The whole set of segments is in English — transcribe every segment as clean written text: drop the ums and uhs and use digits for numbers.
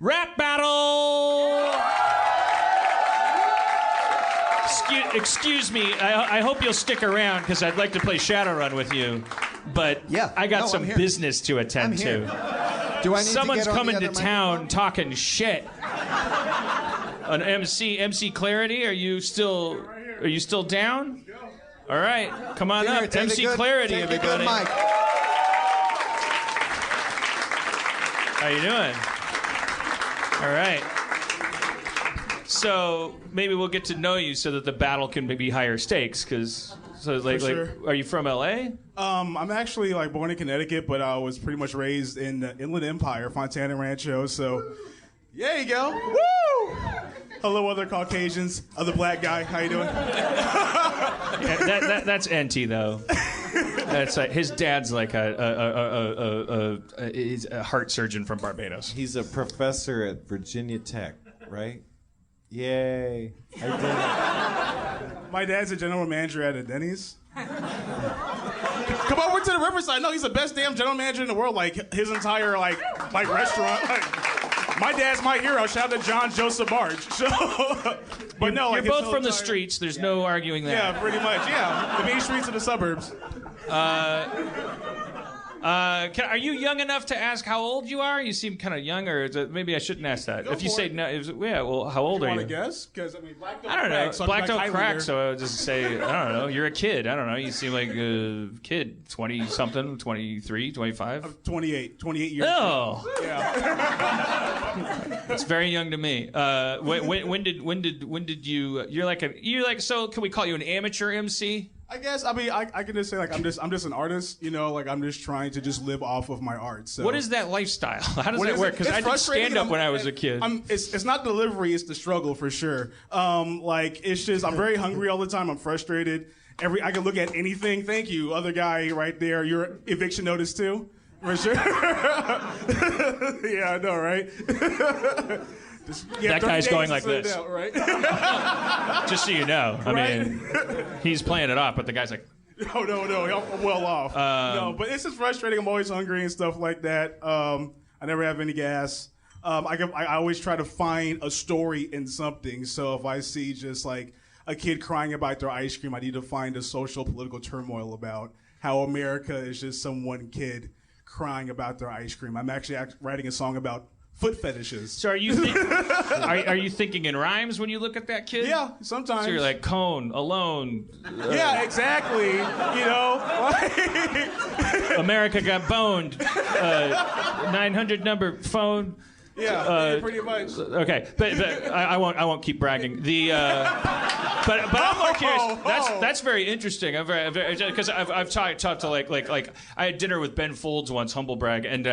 Rap battle! Excuse me, I hope you'll stick around because I'd like to play Shadowrun with you. But I got some business to attend to. Do I need Someone's to get on coming the to other town microphone? talking shit. An MC Clarity, are you still down? All right, come on up. MC Clarity, everybody. How you doing? All right. So maybe we'll get to know you so that the battle can be higher stakes. Sure. Are you from LA? I'm actually born in Connecticut, but I was pretty much raised in the Inland Empire, Fontana Rancho. So there you go. Woo! Hello, other Caucasians, other black guy. How you doing? That's NT though. That's his dad's like he's a heart surgeon from Barbados. He's a professor at Virginia Tech, right? Yay! I did it. My dad's a general manager at a Denny's. Come over to the Riverside. No, he's the best damn general manager in the world. His entire restaurant. My dad's my hero. Shout out to John Joseph Barge. So, but no, you're both from the streets. There's no arguing that. Yeah, pretty much. Yeah, the main streets of the suburbs. Are you young enough to ask how old you are? You seem kind of young, or maybe I shouldn't ask that. If you say no, well, how old are you? Want to guess? Because black don't I don't know. So black don't crack, so I would just say I don't know. You're a kid. I don't know. You seem like a kid, 20-something, 23, 25. I'm 28 years. Oh, Yeah. that's very young to me. When did you? You're like. So can we call you an amateur MC? I guess. I can just say I'm just an artist. I'm just trying to just live off of my art. So what is that lifestyle? How does that work? Because I did stand up when I was a kid. It's not delivery. It's the struggle for sure. It's just I'm very hungry all the time. I'm frustrated. I can look at anything. Thank you, other guy right there. Your eviction notice too, for sure. Yeah, I know, right? That guy's going like this. Out, right? Just so you know. I mean, he's playing it off, but the guy's like... No, I'm well off. No, but it's just frustrating. I'm always hungry and stuff like that. I never have any gas. I always try to find a story in something. So if I see just a kid crying about their ice cream, I need to find a social, political turmoil about how America is just some one kid crying about their ice cream. I'm actually writing a song about foot fetishes. So are you are you thinking in rhymes when you look at that kid? Yeah, sometimes. So you're like cone, alone. Yeah, exactly. America got boned. 900 number phone. Yeah, pretty much. Okay, but I won't keep bragging. But I'm more curious. That's very interesting. I'm very because I've talked to like I had dinner with Ben Folds once, humble brag, and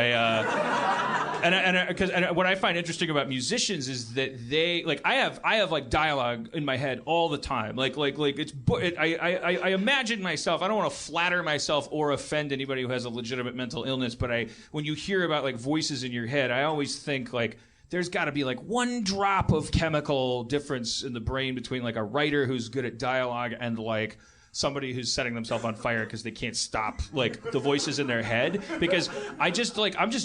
because what I find interesting about musicians is that they I have dialogue in my head all the time. I imagine myself. I don't want to flatter myself or offend anybody who has a legitimate mental illness, but when you hear about voices in your head, I always think there's got to be one drop of chemical difference in the brain between a writer who's good at dialogue and somebody who's setting themselves on fire because they can't stop the voices in their head. Because I'm just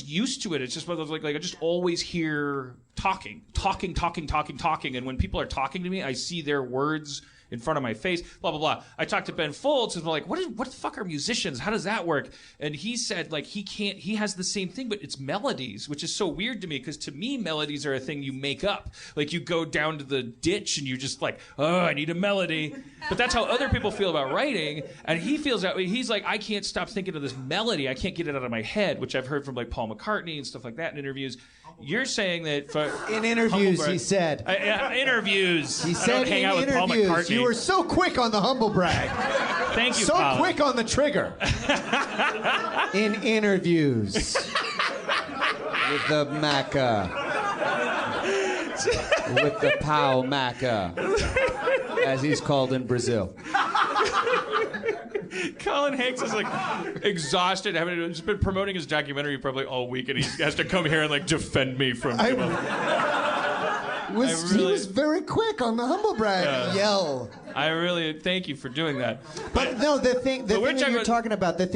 used to it. It's just one of those I just always hear talking, and when people are talking to me, I see their words in front of my face, blah, blah, blah. I talked to Ben Folds, and they're like, what the fuck are musicians? How does that work? And he said, he has the same thing, but it's melodies, which is so weird to me, because to me, melodies are a thing you make up. You go down to the ditch, and you're just oh, I need a melody. But that's how other people feel about writing, and he feels that way. He's like, I can't stop thinking of this melody. I can't get it out of my head, which I've heard from Paul McCartney and stuff like that in interviews. You're saying that in interviews, he said. Interviews. He said I don't hang out with Paul McCartney. You were so quick on the humble brag. Thank you, So Colin. quick on the trigger. In interviews. With the maca. With the pau maca. As he's called in Brazil. Colin Hanks is exhausted, having just been promoting his documentary probably all week, and he has to come here and defend me from. He was very quick on the humble brag yell. I really thank you for doing that. But no, the thing that you're talking about, that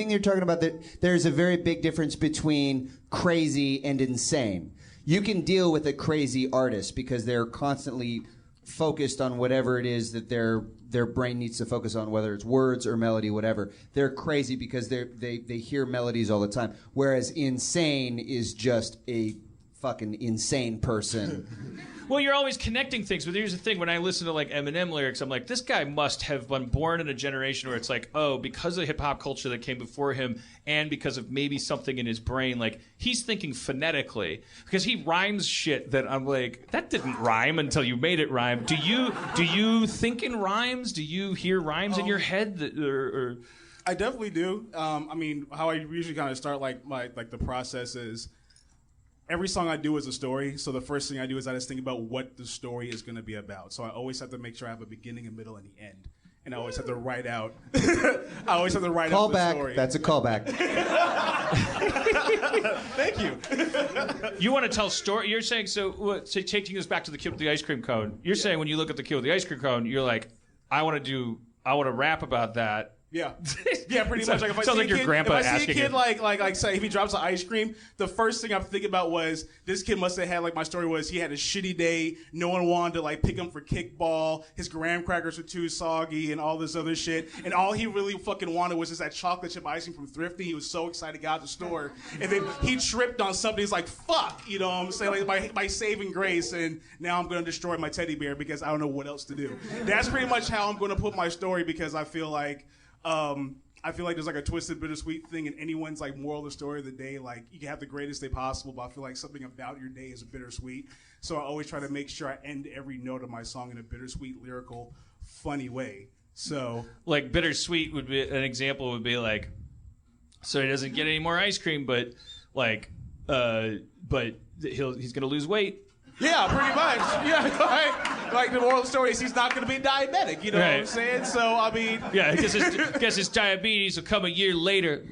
there's a very big difference between crazy and insane. you can deal with a crazy artist because they're constantly focused on whatever it is that their brain needs to focus on, whether it's words or melody, whatever. They're crazy because they hear melodies all the time. Whereas insane is just a fucking insane person. Well, you're always connecting things, but here's the thing. When I listen to like Eminem lyrics, I'm like, this guy must have been born in a generation where it's like, oh, because of hip hop culture that came before him, and because of maybe something in his brain, like he's thinking phonetically because he rhymes shit that I'm like, that didn't rhyme until you made it rhyme. Do you think in rhymes? Do you hear rhymes in your head or? I definitely do. I mean, how I usually kind of start the process is. Every song I do is a story, so the first thing I do is I just think about what the story is going to be about. So I always have to make sure I have a beginning, a middle, and the end. And I always have to write out. Out the story. That's a callback. Thank you. You want to tell story? You're saying taking us back to the kid with the ice cream cone. You're saying when you look at the kid with the ice cream cone, you're like, I want to rap about that. Yeah, pretty much. Like if I sounds see like your grandpa if I see a asking kid him. like say if he drops an ice cream, the first thing I'm thinking about was this kid must have had my story was he had a shitty day. No one wanted to pick him for kickball. His graham crackers were too soggy and all this other shit. And all he really fucking wanted was just that chocolate chip icing from Thrifty. He was so excited, got out the store, and then he tripped on something. He's like, "Fuck," you know what I'm saying? Like my saving grace, and now I'm gonna destroy my teddy bear because I don't know what else to do. That's pretty much how I'm gonna put my story because I feel like. There's a twisted, bittersweet thing in anyone's moral of the story of the day. You can have the greatest day possible, but I feel like something about your day is bittersweet. So I always try to make sure I end every note of my song in a bittersweet, lyrical, funny way. So bittersweet would be an example. Would be so he doesn't get any more ice cream, but he's gonna lose weight. Yeah, pretty much. Yeah, like the moral of the story is he's not going to be diabetic. You know what I'm saying? So I mean, yeah, because his diabetes will come a year later.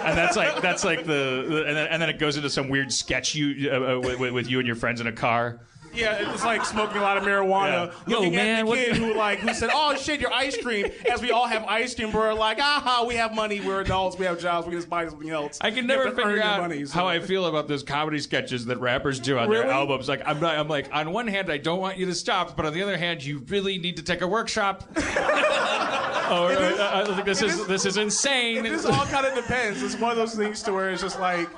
And that's like and then it goes into some weird sketch with you and your friends in a car. Yeah, it's like smoking a lot of marijuana. Yeah. Looking at the kid who said, "Oh shit, your ice cream." As we all have ice cream, we're like, "Aha, we have money. We're adults. We have jobs. We can just buy something else." I can never figure out how I feel about those comedy sketches that rappers do on their albums. I'm like, on one hand, I don't want you to stop, but on the other hand, you really need to take a workshop. I think this is insane. This all kind of depends. It's one of those things to where it's just like.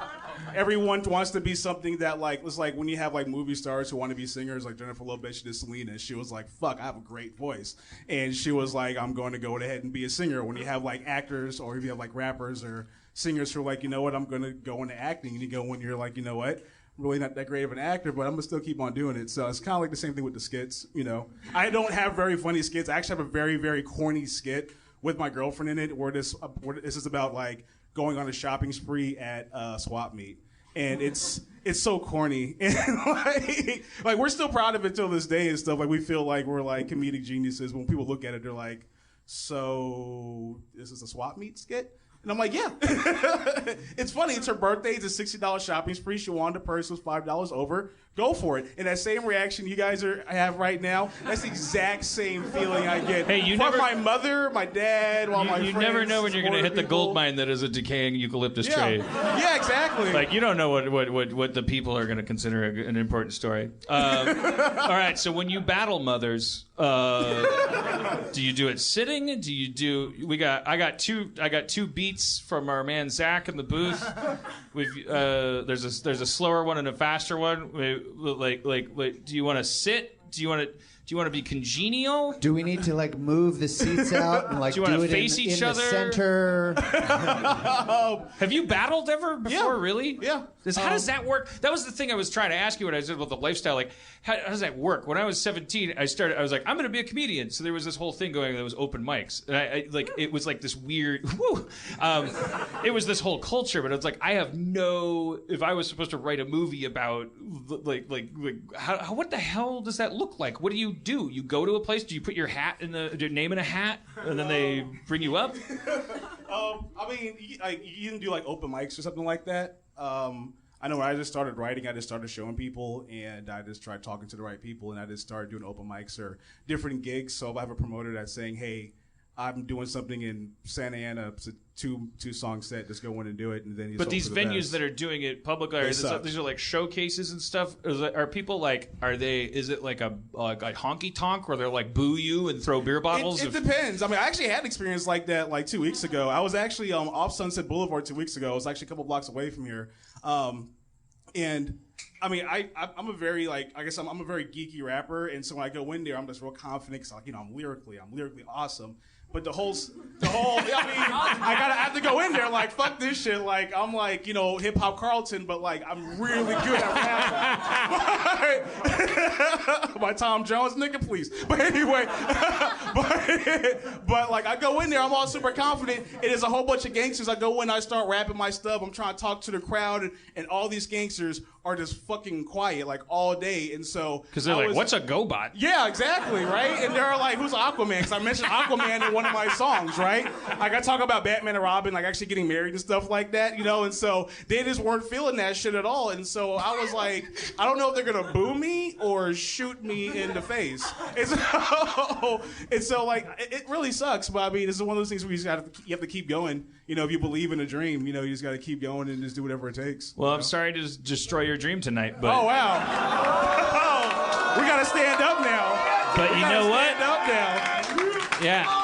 Everyone wants to be something that it's like when you have movie stars who want to be singers like Jennifer Lopez. She did Selena. She was like, "Fuck, I have a great voice," and she was like, "I'm going to go ahead and be a singer." When you have actors or if you have rappers or singers who are you know what, I'm going to go into acting, and you go when you're you know what, I'm really not that great of an actor, but I'm gonna still keep on doing it. So it's kind of the same thing with the skits. You know, I don't have very funny skits. I actually have a very very corny skit with my girlfriend in it, where this is about going on a shopping spree at swap meet. And it's so corny. And we're still proud of it till this day and stuff. We feel like we're comedic geniuses. When people look at it, they're like, so this is a swap meet skit? And I'm like, yeah. It's funny. It's her birthday. It's a $60 shopping spree. She wanted a purse was $5 over. Go for it. And that same reaction you guys have right now, that's the exact same feeling I get from my mother, my dad, my friends. You never know when you're going to hit the gold mine that is a decaying eucalyptus tree. Yeah, exactly. You don't know what the people are going to consider an important story. All right, so when you battle mothers, do you do it sitting? Do you do? I got two beats from our man Zach in the booth. There's a slower one and a faster one. Do you want to sit? Do you want to be congenial? Do we need to move the seats out and do you want to face in each other? The center? Have you battled ever before? Yeah. Really? Yeah. How does that work? That was the thing I was trying to ask you when I said about the lifestyle. How does that work? When I was 17, I was like, I'm going to be a comedian. So there was this whole thing going. There was open mics, and it was this weird. It was this whole culture, but it's I have no. If I was supposed to write a movie about how what the hell does that look like? What do? You go to a place? Do you put your name in a hat, and then they bring you up? I mean, you can do open mics or something like that. I know when I just started writing, I just started showing people, and I just tried talking to the right people, and I just started doing open mics or different gigs. So if I have a promoter that's saying, "Hey, I'm doing something in Santa Ana. It's a two-song set. Just go in and do it, and then you. But these venues that are doing it publicly, these are like showcases and stuff. Are people like? Is it like a honky tonk where they're like boo you and throw beer bottles? It depends. I mean, I actually had an experience like that like 2 weeks ago. I was actually off Sunset Boulevard 2 weeks ago. I was actually a couple blocks away from here, and. I mean, I'm a very I'm a very geeky rapper, and so when I go in there, I'm just real confident because I'm lyrically awesome. But the whole, I have to go in there like fuck this shit. Like I'm like hip hop Carlton, but like I'm really good at rapping. My Tom Jones, nigga, please. But anyway, but like I go in there, I'm all super confident. It is a whole bunch of gangsters. I go in, I start rapping my stuff. I'm trying to talk to the crowd, and all these gangsters are just fucking quiet like all day, and so because they're like, "What's a GoBot?" Yeah, exactly, right. And they're like, "Who's Aquaman?" Because I mentioned Aquaman in one of my songs, right? Like I talk about Batman and Robin, like actually getting married and stuff like that, And so they just weren't feeling that shit at all. And so I was like, I don't know if they're gonna boo me or shoot me in the face. And so like it really sucks. But I mean, this is one of those things where you have to keep going. If you believe in a dream, you just got to keep going and just do whatever it takes. Well, I'm sorry to destroy your dream tonight, but oh wow, we got to stand up now. But you know what? Stand up now. Yeah.